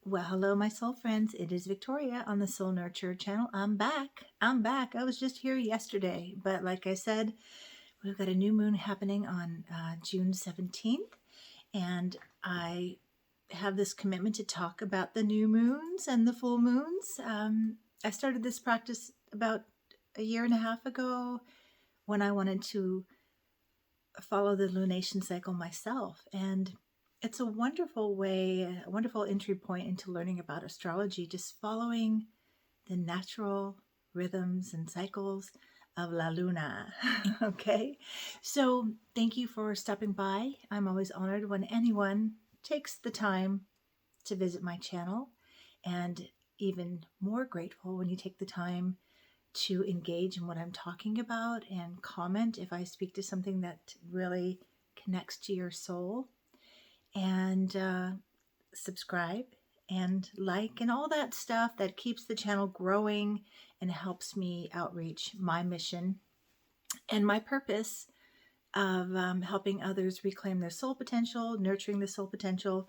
Well, hello, my soul friends. It is Victoria on the Soul Nurture channel. I'm back. I was just here yesterday, but like I said, we've got a new moon happening on June 17th, and I have this commitment to talk about the new moons and the full moons. I started this practice about a year and a half ago when I wanted to follow the lunation cycle myself. And it's a wonderful way, a wonderful entry point into learning about astrology, just following the natural rhythms and cycles of La Luna. Okay. So thank you for stopping by. I'm always honored when anyone takes the time to visit my channel, and even more grateful when you take the time to engage in what I'm talking about and comment if I speak to something that really connects to your soul, and subscribe and like and all that stuff that keeps the channel growing and helps me outreach my mission and my purpose of helping others reclaim their soul potential, nurturing the soul potential,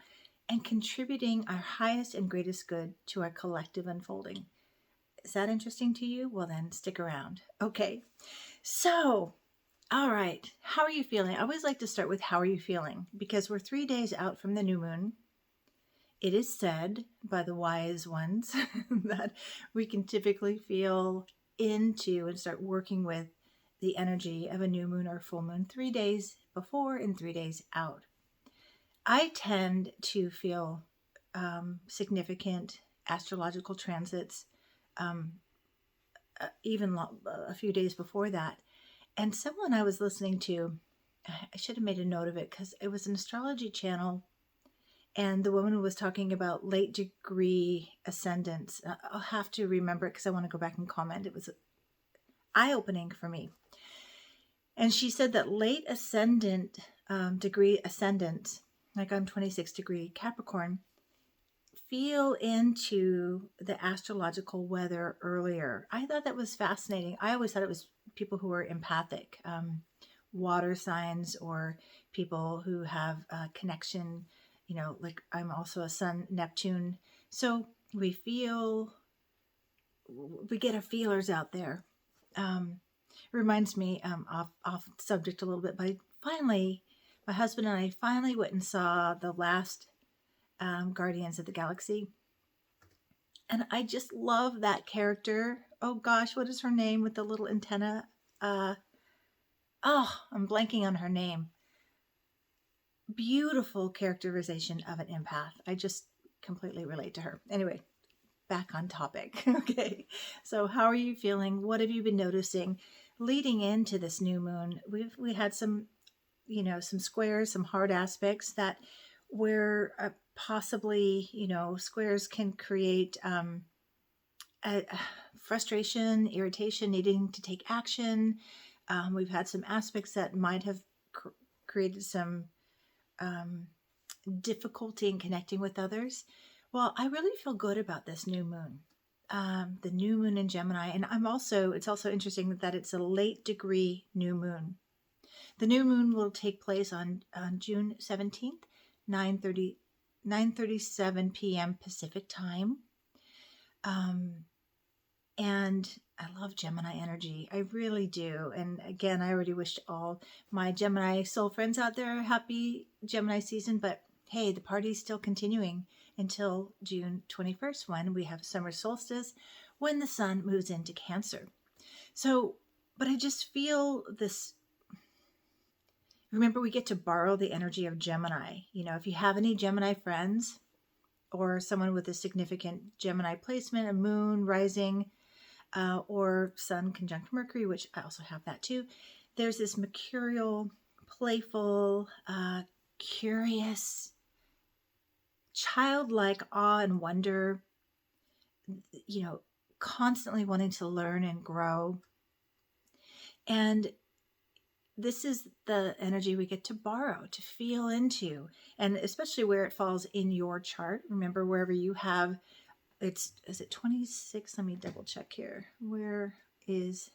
and contributing our highest and greatest good to our collective unfolding. Is that interesting to you? Well, then stick around. Okay. So, all right. How are you feeling? I always like to start with how are you feeling? Because we're 3 days out from the new moon. It is said by the wise ones that we can typically feel into and start working with the energy of a new moon or full moon 3 days before and 3 days out. I tend to feel significant astrological transits even a few days before that. And someone I was listening to, I should have made a note of it because it was an astrology channel, and the woman was talking about late degree ascendants. I'll have to remember it because I want to go back and comment. It was eye-opening for me. And she said that late ascendant degree ascendants, like I'm 26 degree Capricorn, feel into the astrological weather earlier. I thought that was fascinating. I always thought it was people who were empathic, water signs, or people who have a connection, like I'm also a Sun Neptune. So we get our feelers out there. Reminds me, off subject a little bit, but finally, my husband and I finally went and saw the last Guardians of the Galaxy. And I just love that character. Oh gosh, what is her name with the little antenna? I'm blanking on her name. Beautiful characterization of an empath. I just completely relate to her. Anyway, back on topic. Okay. So how are you feeling? What have you been noticing leading into this new moon? We had some, some squares, some hard aspects that where possibly, squares can create frustration, irritation, needing to take action. We've had some aspects that might have created some difficulty in connecting with others. Well, I really feel good about this new moon. The new moon in Gemini, and it's also interesting that it's a late degree new moon. The new moon will take place on June 17th, 9:37 p.m. Pacific time. And I love Gemini energy. I really do. And again, I already wished all my Gemini soul friends out there a happy Gemini season. But hey, the party's still continuing until June 21st, when we have summer solstice, when the sun moves into Cancer. So, but I just feel this. Remember, we get to borrow the energy of Gemini. If you have any Gemini friends or someone with a significant Gemini placement, a moon rising, or Sun conjunct Mercury, which I also have that too. There's this mercurial, playful, curious, childlike awe and wonder, constantly wanting to learn and grow. And this is the energy we get to borrow, to feel into, and especially where it falls in your chart. Remember, wherever you have, is it 26? Let me double check here. Where is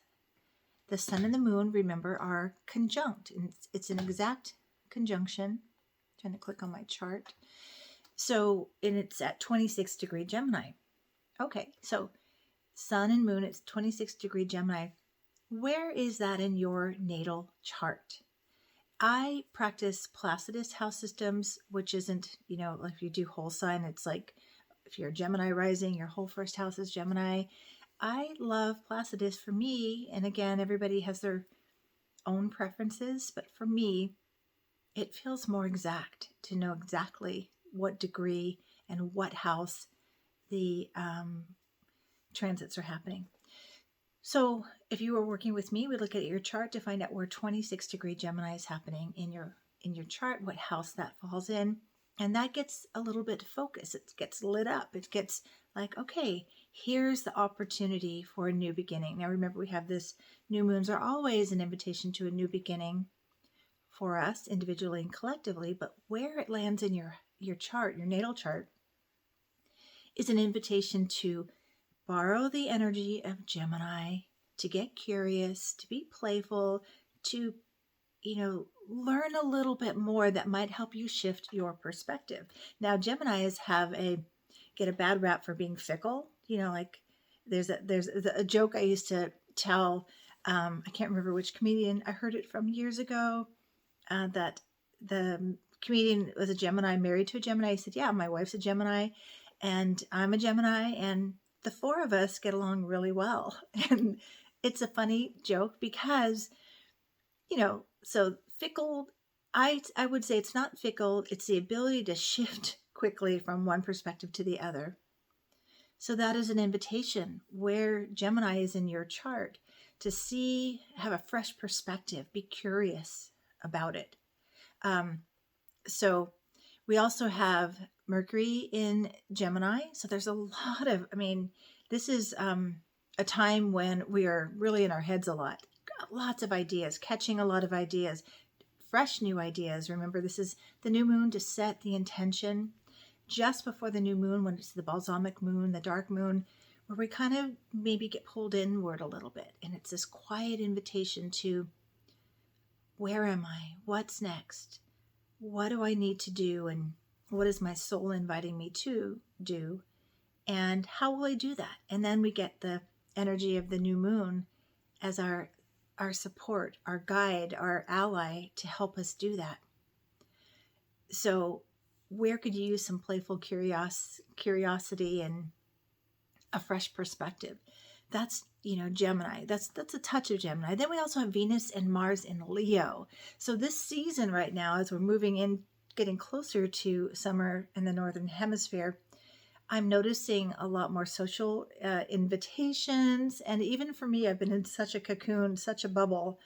the sun and the moon? Remember, are conjunct, and it's an exact conjunction. I'm trying to click on my chart. And it's at 26 degree Gemini. Okay, so sun and moon, it's 26 degree Gemini. Where is that in your natal chart? I practice Placidus house systems, which isn't, like if you do whole sign, it's like if you're Gemini rising, your whole first house is Gemini. I love Placidus for me. And again, everybody has their own preferences, but for me, it feels more exact to know exactly what degree and what house the transits are happening. So if you were working with me, we look at your chart to find out where 26 degree Gemini is happening in your chart, what house that falls in. And that gets a little bit focused. It gets lit up. It gets like, okay, here's the opportunity for a new beginning. Now remember, we have this, new moons are always an invitation to a new beginning for us individually and collectively, but where it lands in your chart, your natal chart, is an invitation to borrow the energy of Gemini, to get curious, to be playful, to, learn a little bit more that might help you shift your perspective. Now, Geminis get a bad rap for being fickle. Like there's a joke I used to tell. I can't remember which comedian I heard it from years ago. That the comedian was a Gemini, married to a Gemini. He said, "Yeah, my wife's a Gemini, and I'm a Gemini, and the four of us get along really well." And it's a funny joke because, so fickle, I would say it's not fickle, it's the ability to shift quickly from one perspective to the other. So that is an invitation where Gemini is in your chart to have a fresh perspective, be curious about it. So we also have Mercury in Gemini. So there's a lot of, this is a time when we are really in our heads a lot. Lots of ideas, catching a lot of ideas, fresh new ideas. Remember, this is the new moon to set the intention just before the new moon, when it's the balsamic moon, the dark moon, where we kind of maybe get pulled inward a little bit. And it's this quiet invitation to, where am I? What's next? What do I need to do? And what is my soul inviting me to do? And how will I do that? And then we get the energy of the new moon as our support, our guide, our ally to help us do that. So where could you use some playful curiosity and a fresh perspective? That's, Gemini. That's a touch of Gemini. Then we also have Venus and Mars in Leo. So this season right now, as we're moving in, getting closer to summer in the Northern Hemisphere, I'm noticing a lot more social invitations. And even for me, I've been in such a cocoon, such a bubble,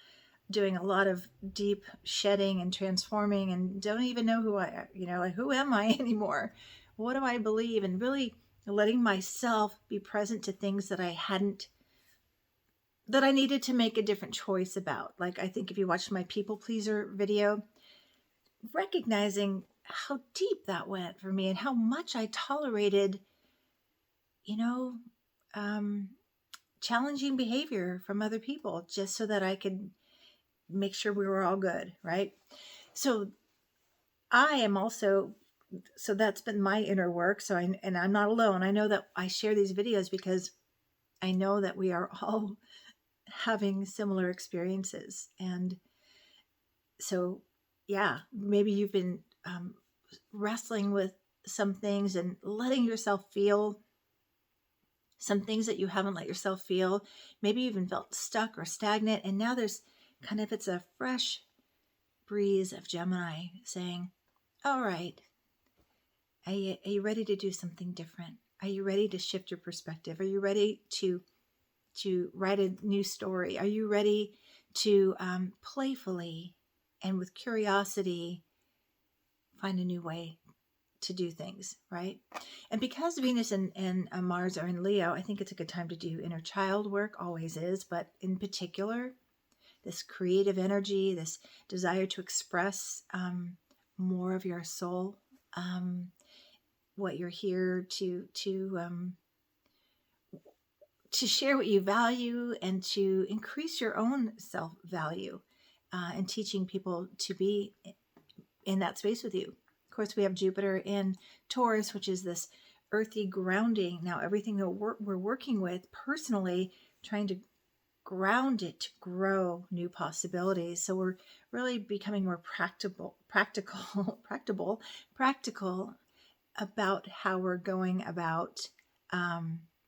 doing a lot of deep shedding and transforming, and don't even know who am I anymore? What do I believe? And really letting myself be present to things that I needed to make a different choice about. Like, I think if you watched my people pleaser video, recognizing how deep that went for me and how much I tolerated, challenging behavior from other people just so that I could make sure we were all good, right? So that's been my inner work. So and I'm not alone. I know that I share these videos because I know that we are all having similar experiences. And so, yeah, maybe you've been wrestling with some things and letting yourself feel some things that you haven't let yourself feel. Maybe you even felt stuck or stagnant. And now it's a fresh breeze of Gemini saying, all right, are you ready to do something different? Are you ready to shift your perspective? Are you ready to write a new story? Are you ready to playfully and with curiosity find a new way to do things, right? And because Venus and Mars are in Leo, I think it's a good time to do inner child work, always is, but in particular, this creative energy, this desire to express more of your soul, what you're here to share what you value and to increase your own self-value, and teaching people to be in that space with you. Of course, we have Jupiter in Taurus, which is this earthy grounding. Now, everything that we're working with personally, trying to ground it to grow new possibilities. So we're really becoming more practical about how we're going about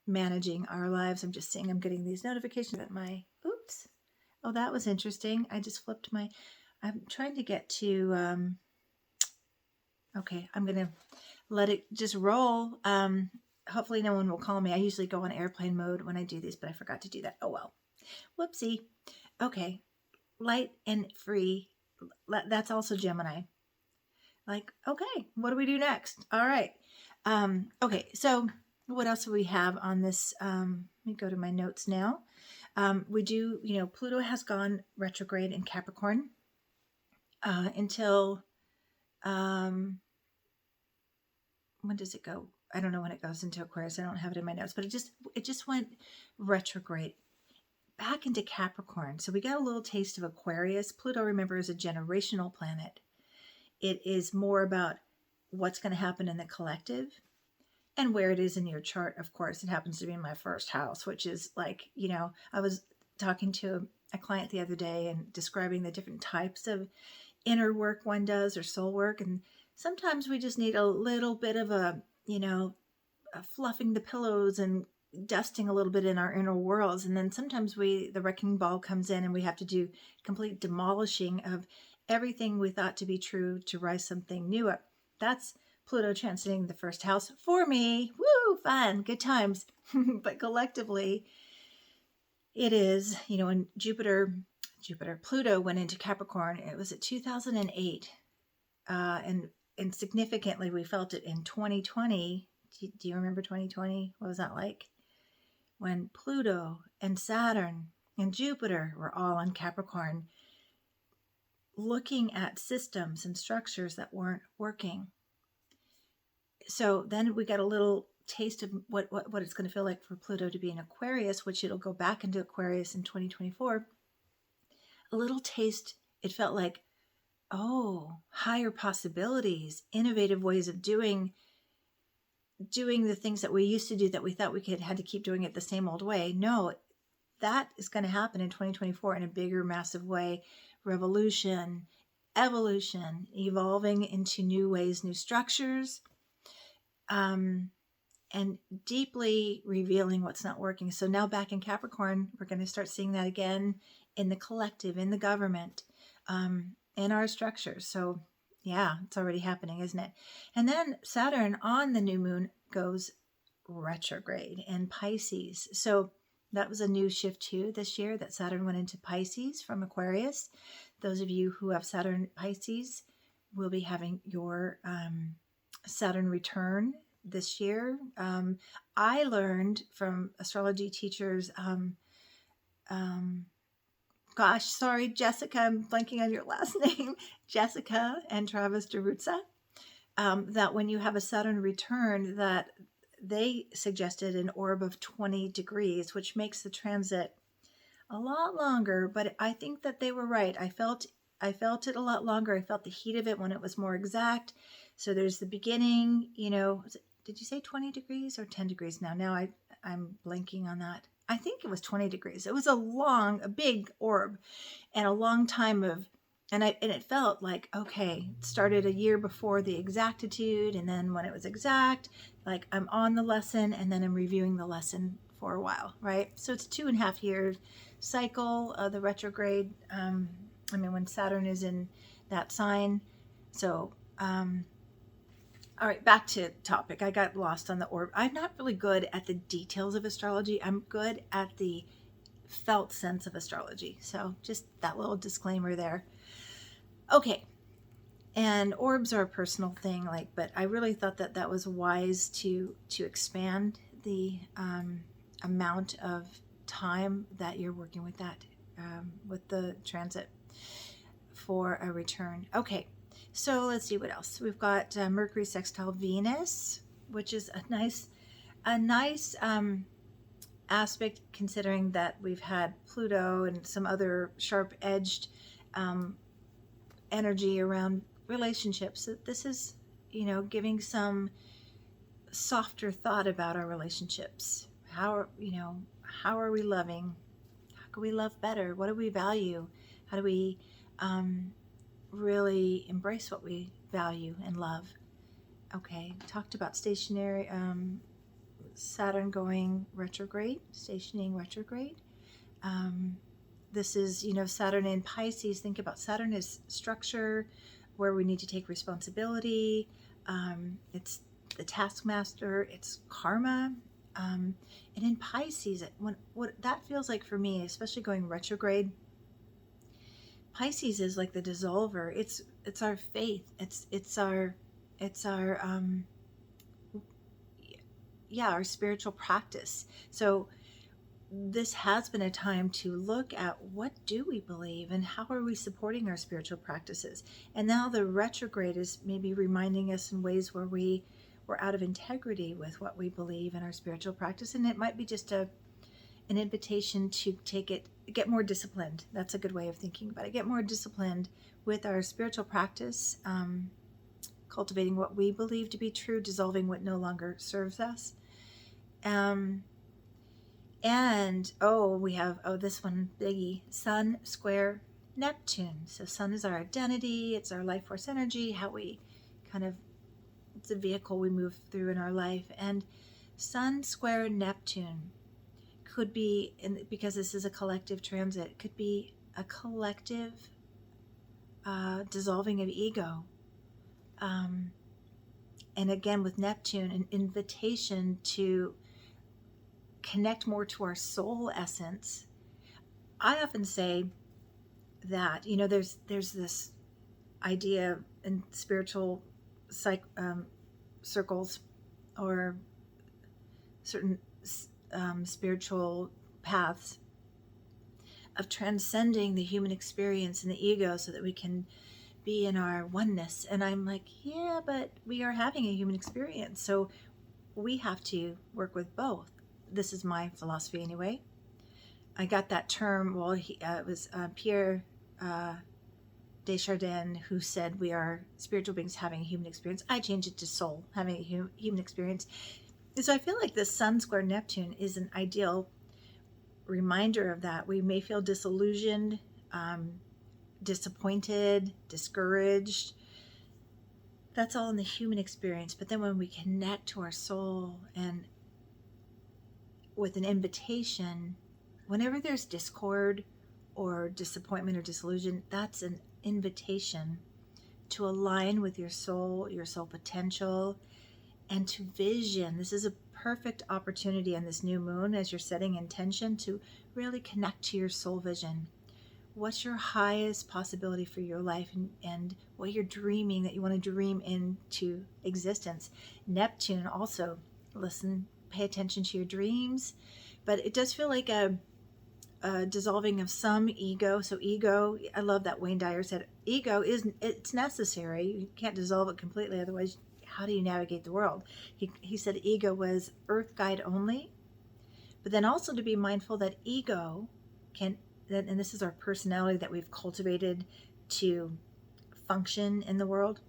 managing our lives. I'm just seeing I'm getting these notifications at my, oops. Oh, that was interesting. I just flipped my, I'm trying to get to, okay, I'm going to let it just roll. Hopefully no one will call me. I usually go on airplane mode when I do these, but I forgot to do that. Oh, well. Whoopsie. Okay. Light and free. That's also Gemini. Like, okay, what do we do next? All right. Okay, so what else do we have on this? Let me go to my notes now. We do, Pluto has gone retrograde in Capricorn until, when does it go? I don't know when it goes into Aquarius. I don't have it in my notes, but it just went retrograde back into Capricorn. So we got a little taste of Aquarius. Pluto, remember, is a generational planet. It is more about what's going to happen in the collective and where it is in your chart. Of course, it happens to be in my first house, which is like, I was talking to a client the other day and describing the different types of inner work one does or soul work. And sometimes we just need a little bit of a fluffing the pillows and dusting a little bit in our inner worlds. And then sometimes the wrecking ball comes in and we have to do complete demolishing of everything we thought to be true to rise something new up. That's Pluto transiting the first house for me. Woo, fun, good times. But collectively, it is, when Pluto went into Capricorn, it was at 2008. And significantly, we felt it in 2020. Do you remember 2020? What was that like? When Pluto and Saturn and Jupiter were all on Capricorn, looking at systems and structures that weren't working. So then we got a little taste of what it's going to feel like for Pluto to be in Aquarius, which it'll go back into Aquarius in 2024. A little taste, it felt like, oh, higher possibilities, innovative ways of doing the things that we used to do that we thought we had to keep doing it the same old way. No, that is going to happen in 2024 in a bigger, massive way. Revolution, evolution, evolving into new ways, new structures, and deeply revealing what's not working. So now back in Capricorn, we're going to start seeing that again in the collective, in the government, in our structures. So yeah, it's already happening, isn't it? And then Saturn on the new moon goes retrograde in Pisces. So that was a new shift too this year, that Saturn went into Pisces from Aquarius. Those of you who have Saturn Pisces will be having your Saturn return this year. I learned from astrology teachers, gosh, sorry, Jessica, I'm blanking on your last name, Jessica and Travis DeRuzza, that when you have a Saturn return, that they suggested an orb of 20 degrees, which makes the transit a lot longer, but I think that they were right. I felt it a lot longer. I felt the heat of it when it was more exact. So there's the beginning, did you say 20 degrees or 10 degrees now? Now I'm blanking on that. I think it was 20 degrees. It was a big orb and a long time and it felt like, okay, it started a year before the exactitude. And then when it was exact, like I'm on the lesson and then I'm reviewing the lesson for a while, right? So it's 2.5 years cycle of the retrograde. When Saturn is in that sign. So, all right, back to topic. I got lost on the orb. I'm not really good at the details of astrology. I'm good at the felt sense of astrology. So just that little disclaimer there. Okay. And orbs are a personal thing, but I really thought that was wise to expand the amount of time that you're working with that, with the transit for a return. Okay. So let's see what else. We've got Mercury sextile Venus, which is a nice aspect considering that we've had Pluto and some other sharp-edged energy around relationships. This is giving some softer thought about our relationships. How are we loving? How can we love better? What do we value? How do we really embrace what we value and love? Okay, talked about stationary, Saturn going retrograde, stationing retrograde. This is, Saturn in Pisces. Think about Saturn as structure, where we need to take responsibility. It's the taskmaster, it's karma. And in Pisces, what that feels like for me, especially going retrograde, Pisces is like the dissolver. It's our faith. It's our our spiritual practice. So this has been a time to look at what do we believe and how are we supporting our spiritual practices. And now the retrograde is maybe reminding us in ways where we're out of integrity with what we believe in our spiritual practice. And it might be just an invitation to get more disciplined. That's a good way of thinking about it. Get more disciplined with our spiritual practice, cultivating what we believe to be true, dissolving what no longer serves us. And we have this one biggie, Sun square Neptune. So Sun is our identity, it's our life force energy, how we it's a vehicle we move through in our life. And Sun square Neptune could be, because this is a collective transit, could be a collective dissolving of ego. And again, with Neptune, an invitation to connect more to our soul essence. I often say that, there's this idea in spiritual circles or certain spiritual paths of transcending the human experience and the ego so that we can be in our oneness. And I'm like, yeah, but we are having a human experience, so we have to work with both. This is my philosophy anyway. I got that term, it was Pierre Desjardins who said we are spiritual beings having a human experience. I changed it to soul having a human experience. So I feel like this Sun square Neptune is an ideal reminder of that. We may feel disillusioned, disappointed, discouraged. That's all in the human experience. But then when we connect to our soul and with an invitation, whenever there's discord or disappointment or disillusion, that's an invitation to align with your soul potential, and to vision. This is a perfect opportunity on this new moon as you're setting intention to really connect to your soul vision. What's your highest possibility for your life, and what you're dreaming that you want to dream into existence. Neptune also, pay attention to your dreams, but it does feel like a dissolving of some ego. So ego, I love that Wayne Dyer said, it's necessary. You can't dissolve it completely, otherwise how do you navigate the world? He said ego was earth guide only, but then also to be mindful that ego can, and this is our personality that we've cultivated to function in the world.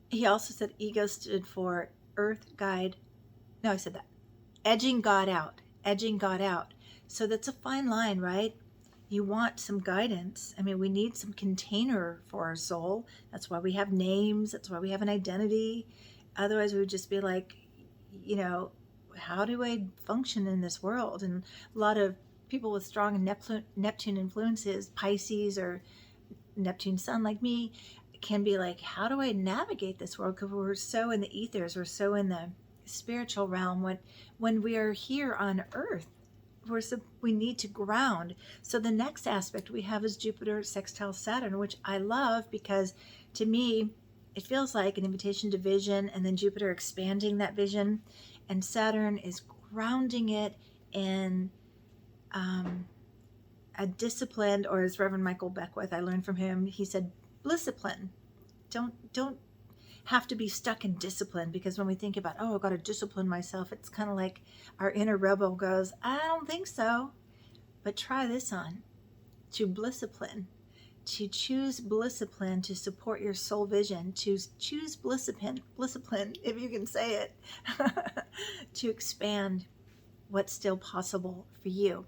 He also said ego stood for earth guide. No, I said that. Edging God out. So that's a fine line, right? You want some guidance. I mean, we need some container for our soul. That's why we have names. That's why we have an identity. Otherwise, we would just be like, how do I function in this world? And a lot of people with strong Neptune influences, Pisces or Neptune Sun like me, can be like, how do I navigate this world? Because we're so in the ethers, we're so in the spiritual realm. When we are here on Earth, we need to ground. So the next aspect we have is Jupiter sextile Saturn, which I love because to me, it feels like an invitation to vision, and then Jupiter expanding that vision, and Saturn is grounding it in a disciplined, or as Reverend Michael Beckwith, I learned from him, he said, discipline. Don't have to be stuck in discipline, because when we think about, I've got to discipline myself, it's kind of like our inner rebel goes, I don't think so, but try this on, to discipline, to choose Blissipline to support your soul vision, to choose Blissipline, if you can say it, to expand what's still possible for you.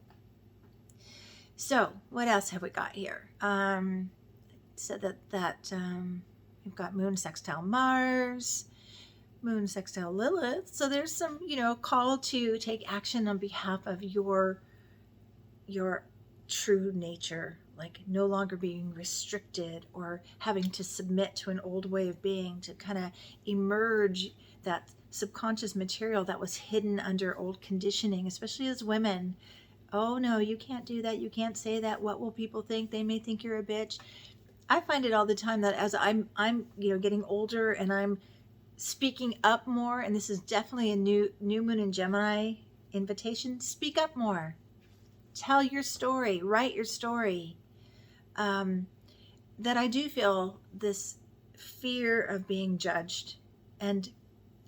So what else have we got here? Said that we've got Moon sextile Mars, Moon sextile Lilith. So there's some, call to take action on behalf of your true nature, like no longer being restricted or having to submit to an old way of being, to kind of emerge that subconscious material that was hidden under old conditioning, especially as women. Oh no, you can't do that. You can't say that. What will people think? They may think you're a bitch. I find it all the time that as I'm getting older and I'm speaking up more, and this is definitely a new moon in Gemini invitation. Speak up more. Tell your story. Write your story. That I do feel this fear of being judged. And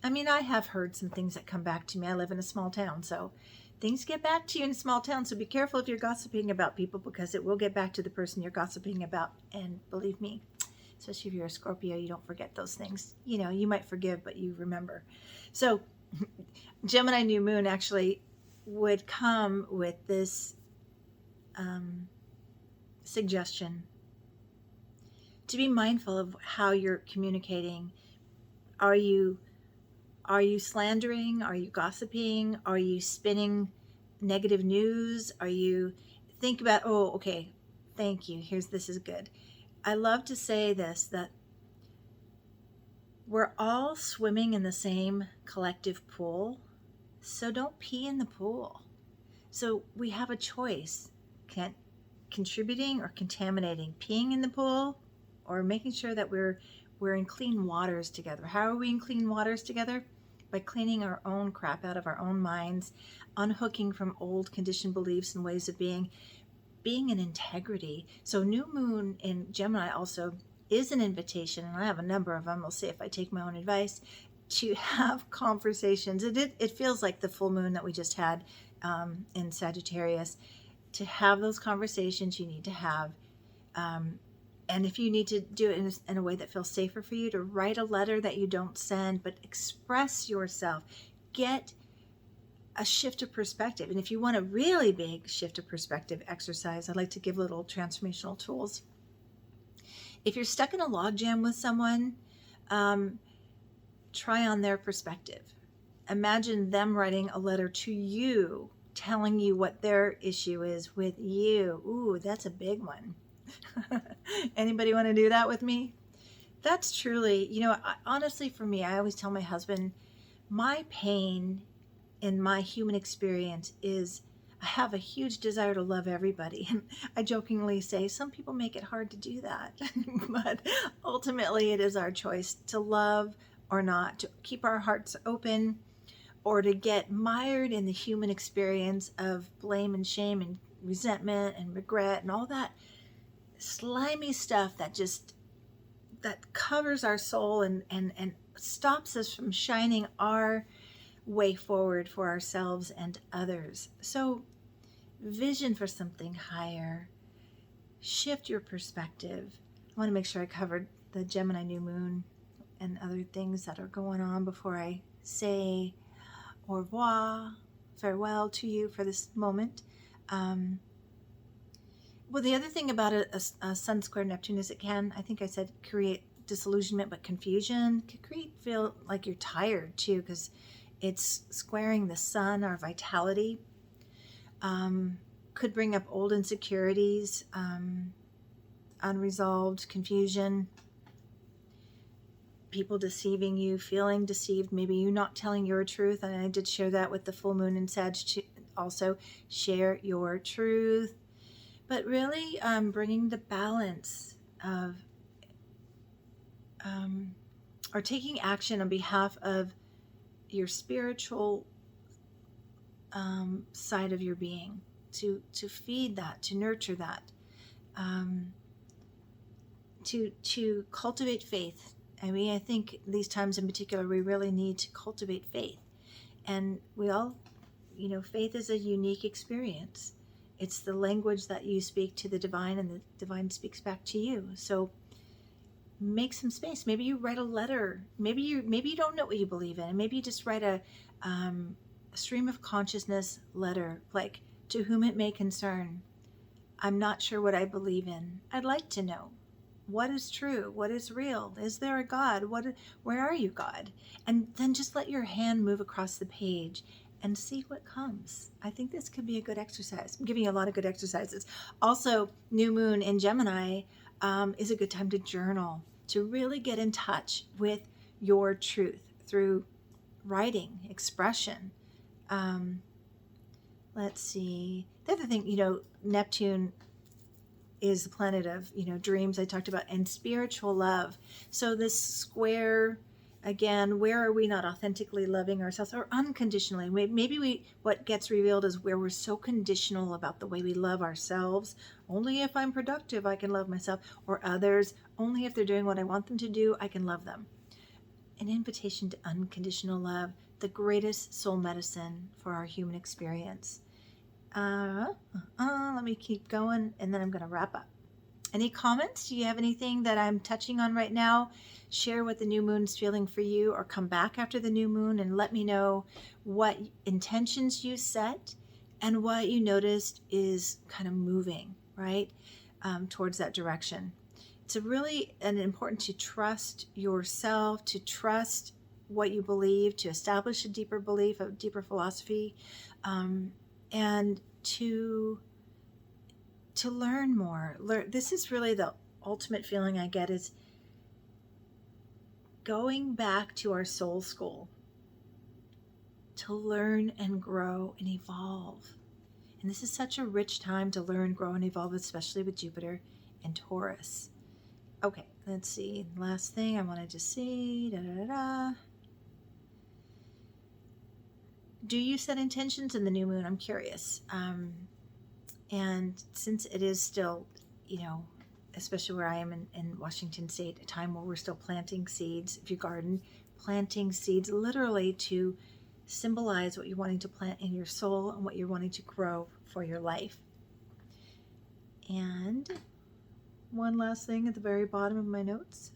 I mean, I have heard some things that come back to me. I live in a small town, so things get back to you in a small town. So be careful if you're gossiping about people, because it will get back to the person you're gossiping about. And believe me, especially if you're a Scorpio, you don't forget those things. You might forgive, but you remember. So Gemini new moon actually would come with this suggestion to be mindful of how you're communicating. Are you slandering? Are you gossiping? Are you spinning negative news? Think about, oh, okay, thank you. This is good. I love to say this, that we're all swimming in the same collective pool, so don't pee in the pool. So we have a choice, contributing or contaminating, peeing in the pool, or making sure that we're in clean waters together. How are we in clean waters together? By cleaning our own crap out of our own minds, unhooking from old conditioned beliefs and ways of being in integrity. So new moon in Gemini also is an invitation, and I have a number of them. We'll see if I take my own advice, to have conversations. It feels like the full moon that we just had in Sagittarius. To have those conversations you need to have. And if you need to do it in a way that feels safer for you, to write a letter that you don't send, but express yourself. Get a shift of perspective. And if you want a really big shift of perspective exercise, I'd like to give little transformational tools. If you're stuck in a logjam with someone, try on their perspective. Imagine them writing a letter to you, telling you what their issue is with you. Ooh, that's a big one. Anybody want to do that with me? That's truly, honestly, for me, I always tell my husband, my pain in my human experience is I have a huge desire to love everybody. And I jokingly say some people make it hard to do that. But ultimately, it is our choice to love or not, to keep our hearts open, or to get mired in the human experience of blame and shame and resentment and regret and all that slimy stuff that covers our soul and stops us from shining our way forward for ourselves and others. So vision for something higher. Shift your perspective. I want to make sure I covered the Gemini new moon and other things that are going on before I say au revoir, farewell to you for this moment. Well, the other thing about a Sun square Neptune is it can, I think I said, create disillusionment, but confusion. It could feel like you're tired too, because it's squaring the Sun, our vitality. Could bring up old insecurities, unresolved confusion, people deceiving you, feeling deceived, maybe you not telling your truth. And I did share that with the full moon in Sag also. Share your truth. But really bringing the balance of, or taking action on behalf of your spiritual side of your being, to feed that, to nurture that, to cultivate faith. I mean, I think these times in particular, we really need to cultivate faith. And we all, faith is a unique experience. It's the language that you speak to the divine, and the divine speaks back to you. So make some space. Maybe you write a letter. Maybe you don't know what you believe in. Maybe you just write a stream of consciousness letter, like, to whom it may concern. I'm not sure what I believe in. I'd like to know. What is true? What is real? Is there a God? Where are you, God? And then just let your hand move across the page and see what comes. I think this could be a good exercise. I'm giving you a lot of good exercises. Also, new moon in Gemini is a good time to journal, to really get in touch with your truth through writing, expression. Let's see. The other thing, Neptune is the planet of, dreams I talked about, and spiritual love. So this square, again, where are we not authentically loving ourselves, or unconditionally? Maybe what gets revealed is where we're so conditional about the way we love ourselves. Only if I'm productive, I can love myself, or others. Only if they're doing what I want them to do, I can love them. An invitation to unconditional love, the greatest soul medicine for our human experience. Let me keep going, and then I'm going to wrap up. Any comments? Do you have anything that I'm touching on right now? Share what the new moon's feeling for you, or come back after the new moon and let me know what intentions you set and what you noticed is kind of moving, right, towards that direction. It's really important to trust yourself, to trust what you believe, to establish a deeper belief, a deeper philosophy, and to learn more. This is really the ultimate feeling I get, is going back to our soul school to learn and grow and evolve. And this is such a rich time to learn, grow, and evolve, especially with Jupiter and Taurus. Okay, let's see. Last thing I wanted to see. Do you set intentions in the new moon? I'm curious. And since it is still, especially where I am in Washington State, a time where we're still planting seeds, if you garden, planting seeds literally to symbolize what you're wanting to plant in your soul and what you're wanting to grow for your life. And one last thing at the very bottom of my notes.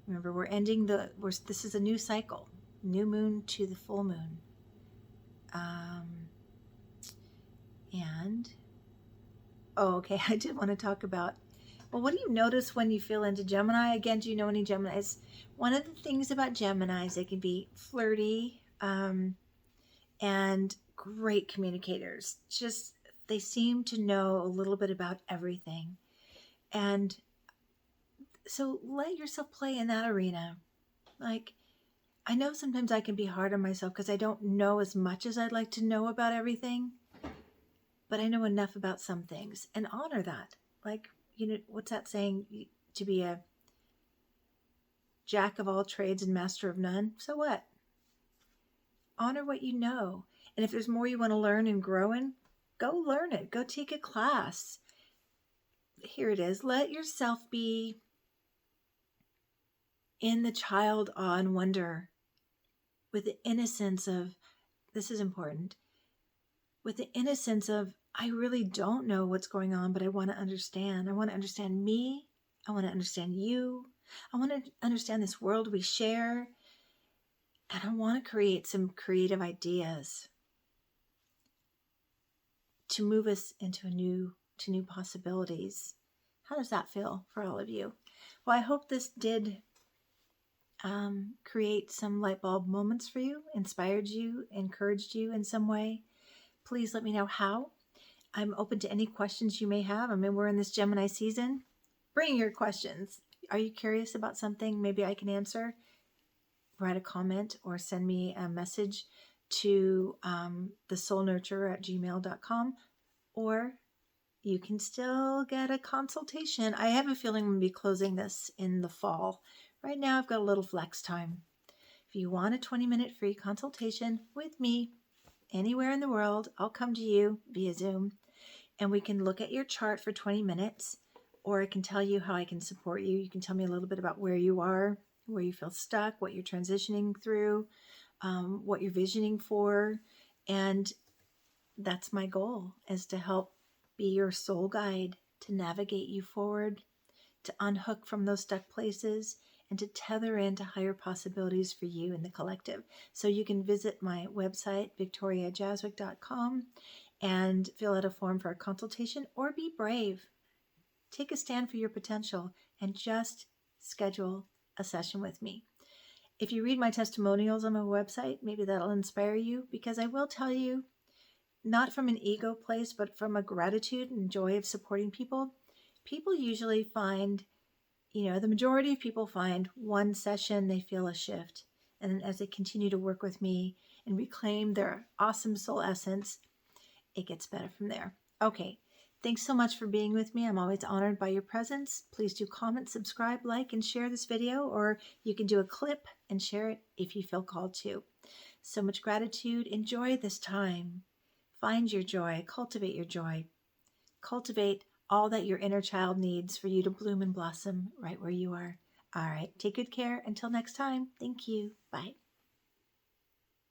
Remember, we're ending this is a new cycle, new moon to the full moon. Okay, I did want to talk about, well, what do you notice when you feel into Gemini? Again, do you know any Geminis? One of the things about Geminis, they can be flirty and great communicators. Just, they seem to know a little bit about everything. And so let yourself play in that arena. Like, I know sometimes I can be hard on myself because I don't know as much as I'd like to know about everything, but I know enough about some things, and honor that. Like, what's that saying? To be a jack of all trades and master of none. So what? Honor what you know. And if there's more you want to learn and grow in, go learn it. Go take a class. Here it is. Let yourself be in the child awe and wonder, with the innocence of, this is important, with the innocence of, I really don't know what's going on, but I want to understand. I want to understand me. I want to understand you. I want to understand this world we share. And I want to create some creative ideas to move us into new possibilities. How does that feel for all of you? Well, I hope this did create some light bulb moments for you, inspired you, encouraged you in some way. Please let me know how. I'm open to any questions you may have. I mean, we're in this Gemini season. Bring your questions. Are you curious about something maybe I can answer? Write a comment or send me a message to thesoulnurturer@gmail.com, or you can still get a consultation. I have a feeling I'm going to be closing this in the fall. Right now, I've got a little flex time. If you want a 20-minute free consultation with me anywhere in the world, I'll come to you via Zoom, and we can look at your chart for 20 minutes, or I can tell you how I can support you. You can tell me a little bit about where you are, where you feel stuck, what you're transitioning through, what you're visioning for, and That's my goal, is to help be your soul guide, to navigate you forward, to unhook from those stuck places, and to tether into higher possibilities for you and the collective. So you can visit my website, victoriajazwick.com, and fill out a form for a consultation, or be brave. Take a stand for your potential and just schedule a session with me. If you read my testimonials on my website, maybe that'll inspire you, because I will tell you, not from an ego place, but from a gratitude and joy of supporting people, people usually find, the majority of people find one session, they feel a shift. And as they continue to work with me and reclaim their awesome soul essence, it gets better from there. Okay. Thanks so much for being with me. I'm always honored by your presence. Please do comment, subscribe, like, and share this video, or you can do a clip and share it if you feel called to. So much gratitude. Enjoy this time. Find your joy. Cultivate your joy. Cultivate all that your inner child needs for you to bloom and blossom right where you are. All right. Take good care. Until next time. Thank you. Bye.